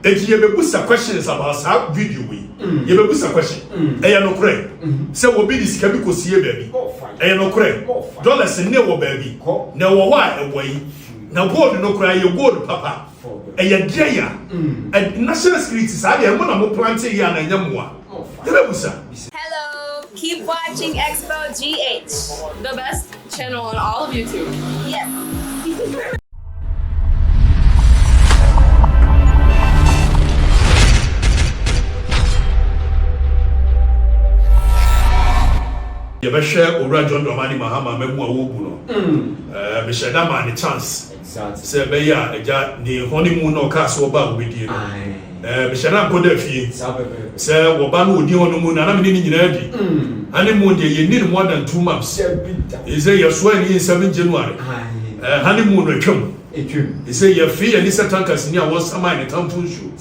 If you have a questions about that video, you have a question. I no correct. Say will be this chemical see baby. I no correct. Dollars in never baby. Now why away? Now God no cry you go papa. A jaya and national security is I want to plant here and Yamua. Hello, keep watching Expo GH, the best channel on all of YouTube. Yes. You better share Ura John Dramani Mahama Memua Wobuno. We share that man a chance. Say, Beya, the honeymoon or castle about with you. We shall not go there. Say, Wabanu, the honeymoon, and I'm in ready. Honeymoon, you need more than 2 months. He say, you're swearing in 7 January. Honeymoon will come. He say, your fee and this tankers near was some in the town shoe.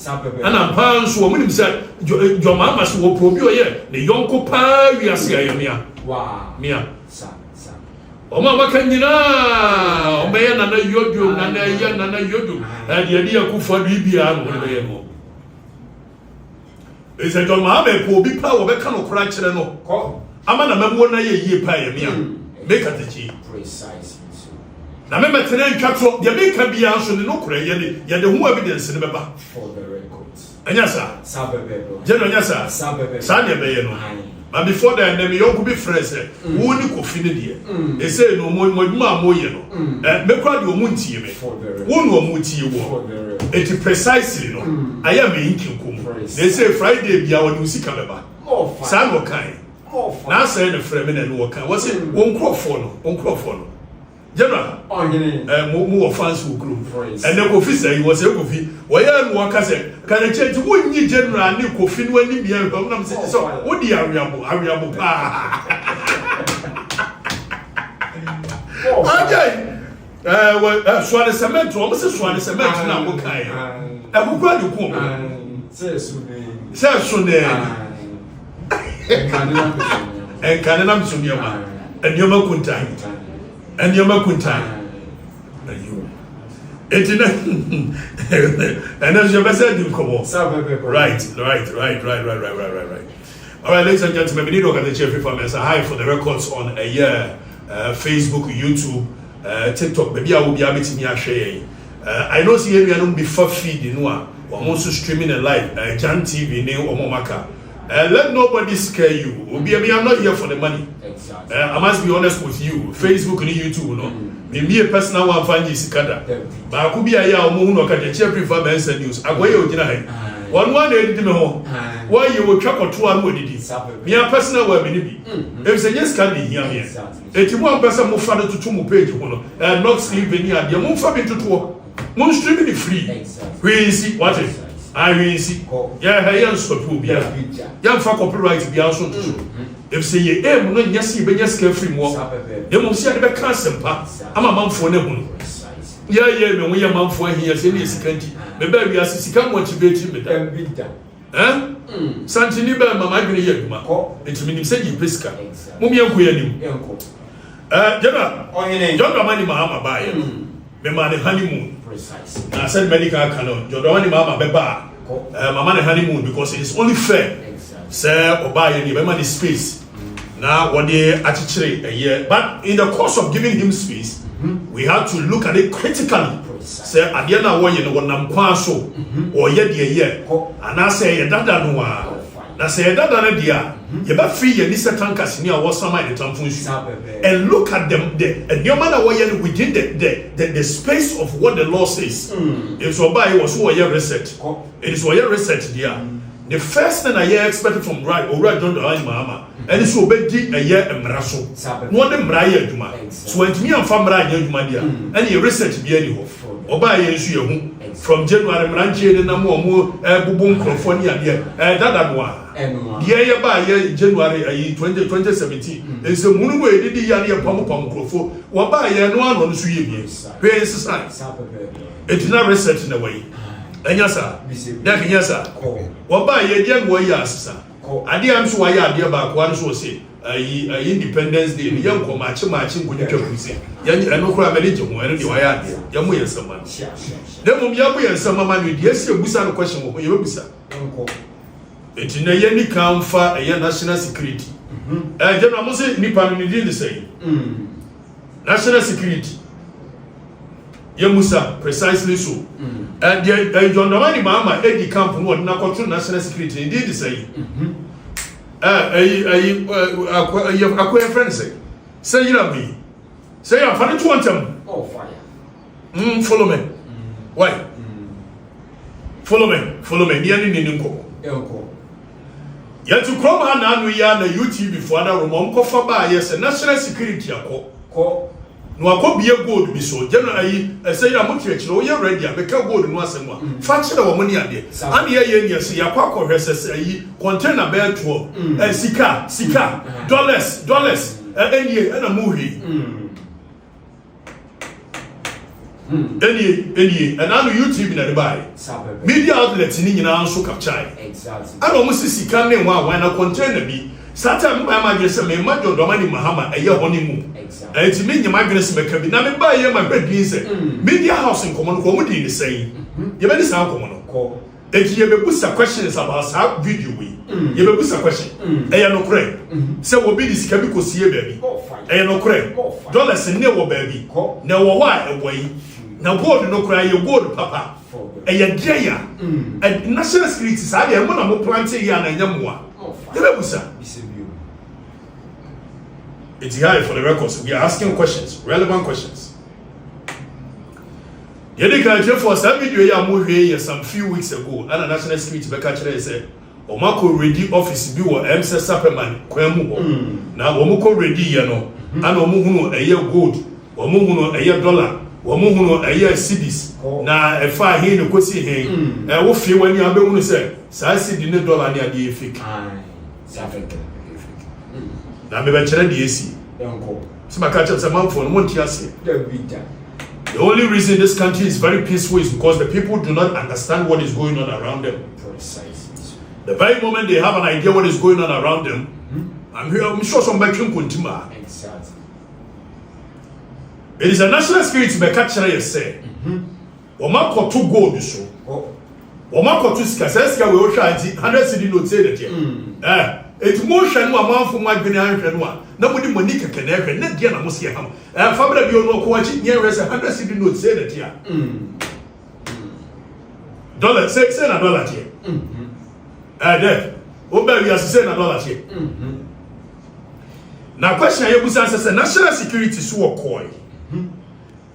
And I'm pounds who women said, your mammas will probe you here. The young copa, we are seeing. Wow, Mia. O mama kanyina o be na na yodu na na ya na na yodu e de de akufo bibia no be mo e se don ma be po bi pa wo be ka no kora kire no ama na memo na ye yie pa ye mia make atachi precise na me metene ntwatro de me ka bia so ne no kora ye de ho evidence ne beba for the records anya sa bebe je no anya sa bebe sa ne be ye no. But before that, them young be friends. Who ni kofi ne de? They say no more moye no. Me kwa di omunti me. Who no omunti wo? It precisely no. I am inking kum. They say Friday bia woni usika beba. Sa no kan. Na say the friend me no kan. What say won crofo no. General, more fans who grew. And the coffee say he was a coffee. Why are you workers? Can I change one year general and new coffee when you be a problem? So, what the Ariabu? Okay. Swan cement, almost Swan cement now. Okay. I will grab you home. Says soon. And Canada Sunyama. And Yoma Kuntai. And Yoma Kuntai. And you. And as you said, you come on. Right. All right, ladies and gentlemen, we need to organize the performance. Hi for the records on a year, Facebook, YouTube, TikTok. Maybe I will be able to share. I know see we are not before feed or also streaming a live. Jan TV, Neo or Momaka. Let nobody scare you. I'm not here for the money. Exactly. I must be honest with you. Facebook and YouTube, no. Me a personal one find this kada. But I could be a young moon or catch a performance news. I go you one edit me home. Why you will track or 2 hours with it? Me a personal web in it. If say yes, can be here. If you want person move further to 2 page, and not sleep in here, you move further to 2. Moon streaming free. We see what is. I will see. Yeah, I am so poor. Young for copyright be also true. If say ye aim no nyasi be nyasi free mo. Ye mo see be can sempa. Ama manfo ne hu. Yeah, me we manfo here say ne sikanti. Me ba wi asisika motivate me da. Santini be mama adwene ye aduma. Etimi nim say ye pesika. Mo me yanko yanim. Jana. John Dramani Mahama ba ye. Me ma ne honeymoon. Precise. I said medical canon. Jodawani Mama Beba. Mama the honeymoon because it is only fair. Say Oba you give the space. Now what they actually a year. But in the course of giving him space, we have to look at it critically. Say Adiana wo ye no nam kwa so or ye de year. And I say ye dada no wa. Na say dada na dia. You better free your Nisa tankers near what some of the Tamfunshi and look at them and your man within the space of what the law says. It's what was who are reset. It is what reset there. The first thing I expected from John Dramani Mahama and it's obey a year and Maraso. No them Raya Juma. So when me and Famra Jumadia and you reset be any hope. Oba you from January Ranchi and Namo Bubun California that one. Yeah, by January 2017. It's a moon way did the Yania Pom Crofo. What by no one on the Swedes. Where is the science? It is not reset in a way. And yes, sir. Yes, sir. What by a young way, yes, sir. I didn't so I dear back one so say. Independence Day ni yanko machi nkunyi twekuzi eno kura manage ho eno de waya ade yamu yensama dem yamu yensama ma no de esi ebusa no question ho yebusa enti na ye ni kamfa national security general mo se nipa no ni dey say national security Yemusa precisely so and the John Dramani Mahama edi camp no na control national security he did say akwa friend say you know me say I'm funny to want them follow me why follow me ni ani ni nko ya to come ha na anu ya na YouTube before that room on kofa ba yes national security akọ no akobie gold bi so general say ya mutu ekiro ye ready abeka gold no asem fa kire wo mani ade ade ye nyese ya kwakọ hwese ayi container be to sika dollars enie na muhi enie and now YouTube na buy media outlets ni nyina nso capture exactly ana mo sika ne wa na container bi Satan my majesty me John Dramani Mahama eye honi mu enti me nyima adwene se meka bi na me ba ye ma badwin se media house in common ko mu di ni sei ye be ni sa common ko enti ye be busa questions about sa video we ye be busa question eye no kure se wo bi di sika bi ko sie ba bi eye no kure dollars ne wo ba bi na wo wa e wo yi na gold no kure ye gold papa eye dia and national security sa de mo na mo plant ya na nyamoa ye be busa. It's here for the records. We are asking questions, relevant questions. Yedi kanche for some video ya mo hwe some few weeks ago. And national security be catch there say, "Omako ready office bi wo MC Superman kwemu ho." Na omako ready ye no. Ana omo hunu eye gold, omo hunu eye dollar, omo hunu eye cedis. Na e fa he no kosi he. Wo fie wani abe hunu say, "Sa cedi ne dollar ne ade fake." Na me bechere the AC. So my catch up some man for one tiase. The only reason this country is very peaceful is because the people do not understand what is going on around them. Precisely. The very moment they have an idea what is going on around them, I'm sure some backroom kuntima. Exactly. It is a national security by catcher you say. Omako to gold so. Omako to skaseska we osha 100 cedi note say that it motion no amanfo mu adwene anhwe no a na mudi monika kenehwe na dia na mo se ham family bi ono ko wachi nye rese 100 cedi note say that ya dollar say na dollar tie there oba wi say na dollar tie na question ye busa say national security so okoi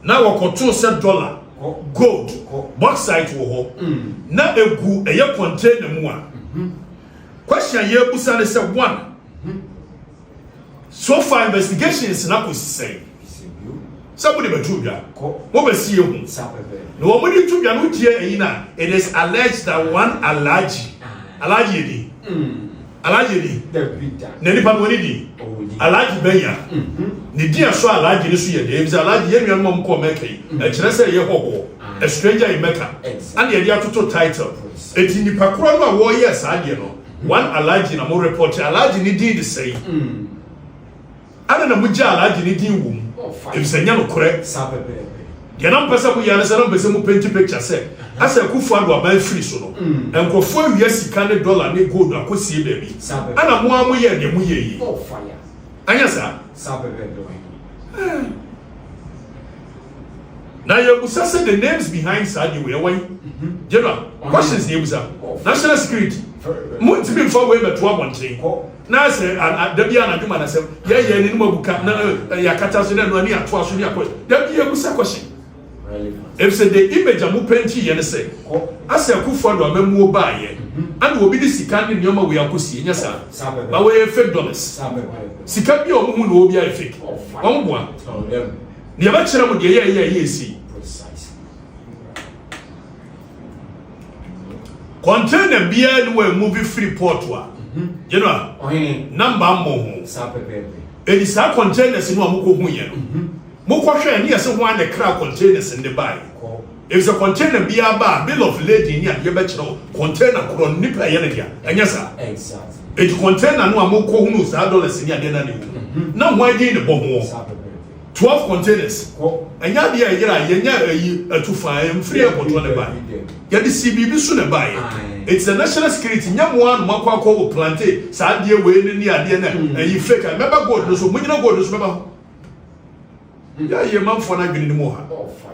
na wakoto say dollar gold bauxite wo ho na egu eye container mu a question ye busa say one. So far investigations na ko say. Somebody be trubia. Mo be see hu. No mo di trubia no tie eyi na it is alleged that one Alhaji di. Alhaji di. Na ni pa no ni di. Alhaji Benya. Ni di aso Alhaji ni so ye de. Bi Alhaji ye nwan mom ko Mecca. E kire say ye hoho. A stranger in Mecca. And ye dia toto title. Eti ni pa kro no a wo ye sa de no. One Alhaji na mo report Alhaji ni di say. Ana na muja Alhaji ni di wum. If say nya no kore. Ye na mpesa mu ya na say na mpesa mu paint picture say. Asa kufu ado aban free so no. Enkofo awie sika ne dollar ne gold akosie baby. Ana mo amu ye de mu ye yi. Anya sa. Now you must say the names behind Sadio we general questions the national security. Mo ti be for we be to abonten. Na say da bia na dwuma na say ye ni mo buka na ya kata so na no ani ato aso ni akwa. Da bia busa question. If say the image amu penti ye ne say asa akufo do amamu ba ye and obi di sika ne nyoma we akosi nya sa ba we fake dollars. Sika bia omu hu no obi a fake. Omo boa. The abachira mo de ye see. Container bia no we movie free port wa. You know. Number mo ho. Edi sa containers no amko hu ye no. Mo kwhwe ne yese ho an the crack containers in the buy. If a container bia ba bill of lading ya ye bachira container kro nipa ye ne dia. Enya sa. Exactly. It container no amoko hunu sa dollars ni ade na ne wo. Na mo ade ne bomo. 12 containers. Enya de ayira yenya ayi atufa free airport ne ba. Ya de CBB so ne ba. It's a national security nyamoa no makwa ko plante sa ade we ni ade na ayi fake. Remember God no so munyina God no so meba. Ya ye manfo na dwene ni mo ha.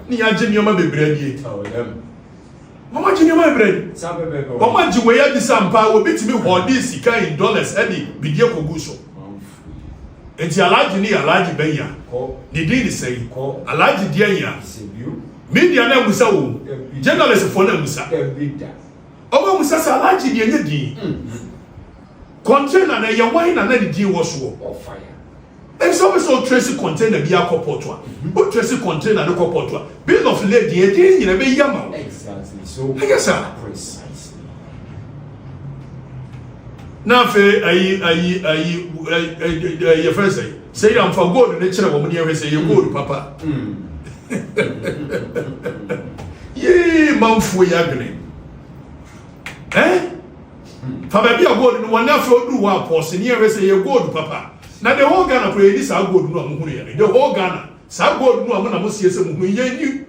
Ni ya je nyoma bebre die. Mama ji nyoma bebre. Mama ji we ya di sampa obetimi hodi sika in dollars e di bidie kogu so. Enti alaji ni alaji benya. Ni di ni sei. Alaji die ya. Media na musa wo. Journalist for na musa. Oba musa sa alaji die nye di. Container na ye wine na di wo so. And so tracy container be a copotwa. But tracy container no copotwa. Bill of lady again in a be yama. Exactly. So I guess precisely. Now fe your first say I'm for God the nature woman here say you good papa. Yee man fu yagre. Eh? For baby a God no one na for do wa pause here say you good papa. Now the whole Ghana pray this are good no amu here. The whole Ghana sa good no amu na mo sie se mu yeni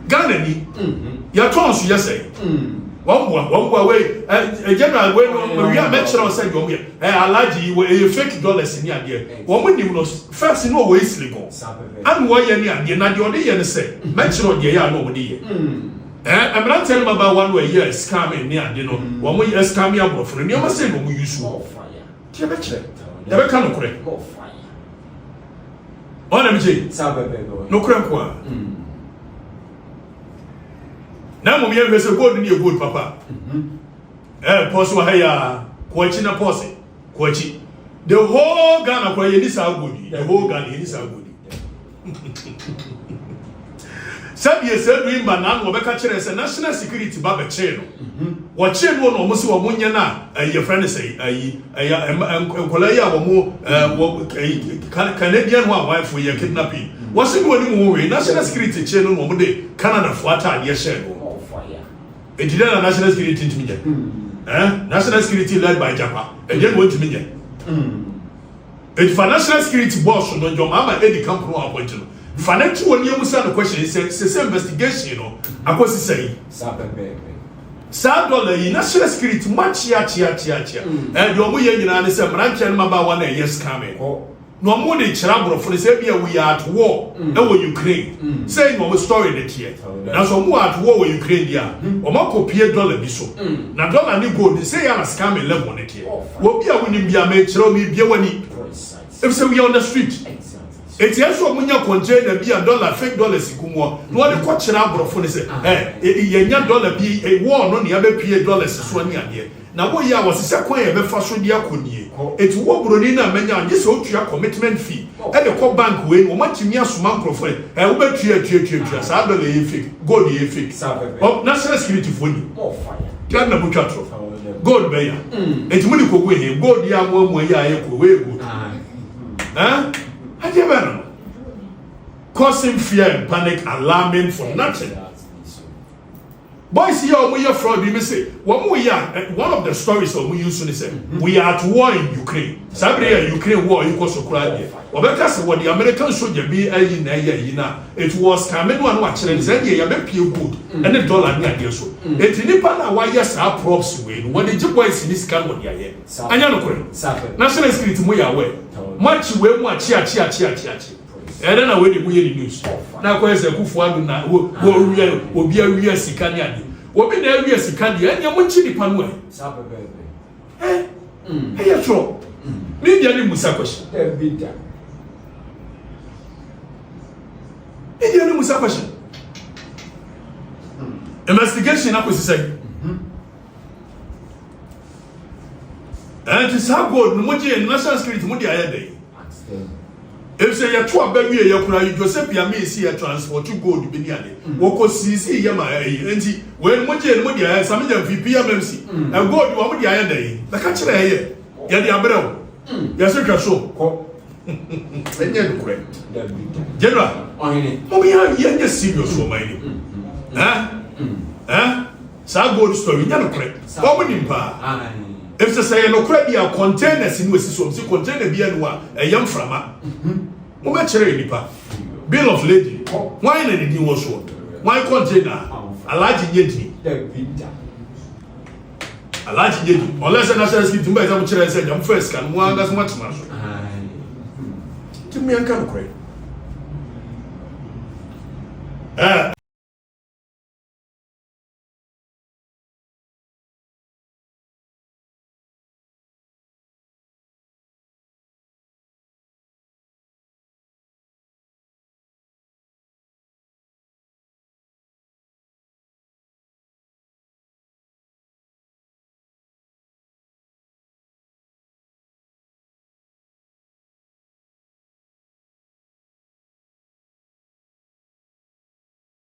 Ghana ni. Ya tons you say. One way general way no we are mention say you here. Alaji we fake dollars in here. One we no first no way illegal. And why yeni ade na de ode yeni say mention de ya no mo de. I'm not telling about one way here scamming near you know. One way scamming abroad for the never say no we use. Never can correct. On MJ, no cramp one. Now, we have a good in your good papa. Post Wahaya, Quachina Posse, Quachi. The whole Ghana for you is our goodie. The whole Ghana is our goodie. Sabi said doing banana or catcher as a national security baba channel. What channel almost a munyana, your friend say, a Kolaya or more Canadian wife for your kidnapping. What's it going movie? National security channel one day, Canada Fata, yes, it did a national security to me. National security led by Japan, and then went to me. It's for national security boss on your mama, Eddie Campo appointed. Financial when you the question is say investigation, you know. I was saying, $1 national security much chia. And your way in an answer, branch and maba 1 years coming. No more than Chabro for the Serbia, we are at war. No Ukraine. Saying what story that here. Now so more at war with Ukraine, yeah. Or Marco Pierre dollar be so. Now dollar ni go, they say I'm a scamming level on it here. What be a winning be a mate, me be a winning. If so we on the street. It's also when you contain be $1 fake dollars ikumo. No one question abro for say, yenya dollar be a war no near be $1 so near here. Now what ya was a coin be fa so dia konie. It's wo broni na menya anye so tua commitment fee. E de ko bank we no matimi asoma nkrofo. Wo be tua sa $1 e fake, gold e fake. Oh national security for you. Can na butwatro. Gold be ya. Enti mu ni kogu he gold ya mo ya ye ko we go. Causing fear and panic, alarming for nothing. Boys, here we are fraud. We say one of the stories that we used to say we are at war in Ukraine. Sabria Ukraine war equals to cry. Or better what the American soldier be it was coming one watch and said, yeah, you be good and the dollar near so. It's in the pan why yes, our props win when the boys in this can what you're I know, national security, we are aware. Much way, much chia. And then I wait the news. Now, where's the Kufuan now? Will be a real Sicanian. What be there, real Sicanian, and you're watching the panway. Hey, you're true. Maybe I didn't Musa question. Maybe I didn't Musa question. Investigation, I was saying. And it's how good, no more national security, Mundi Ayade. If say you two baby you kura you Joseph ya me see a transport to go to Beniade. Woko CC ya ma enti when mo je no dia some jam VP MMC. And God you want dia dey. Na ka kire here. Ya dey abrew. Ya se ka so. Enye no kure. General. Mo be ya serious for my name. Sa gold story nya no kore. Omo nimpa. If say no kore dia containers ni wesi so container bia no a eyam frama. Mo be chere nipa. Bill of lading. Why na di wo so? Why container? Alaji nyedi. Alaji nyedi. Unless na say skip tumba exam chere say jam first kan mo anga so matema so. Timi anka no kore.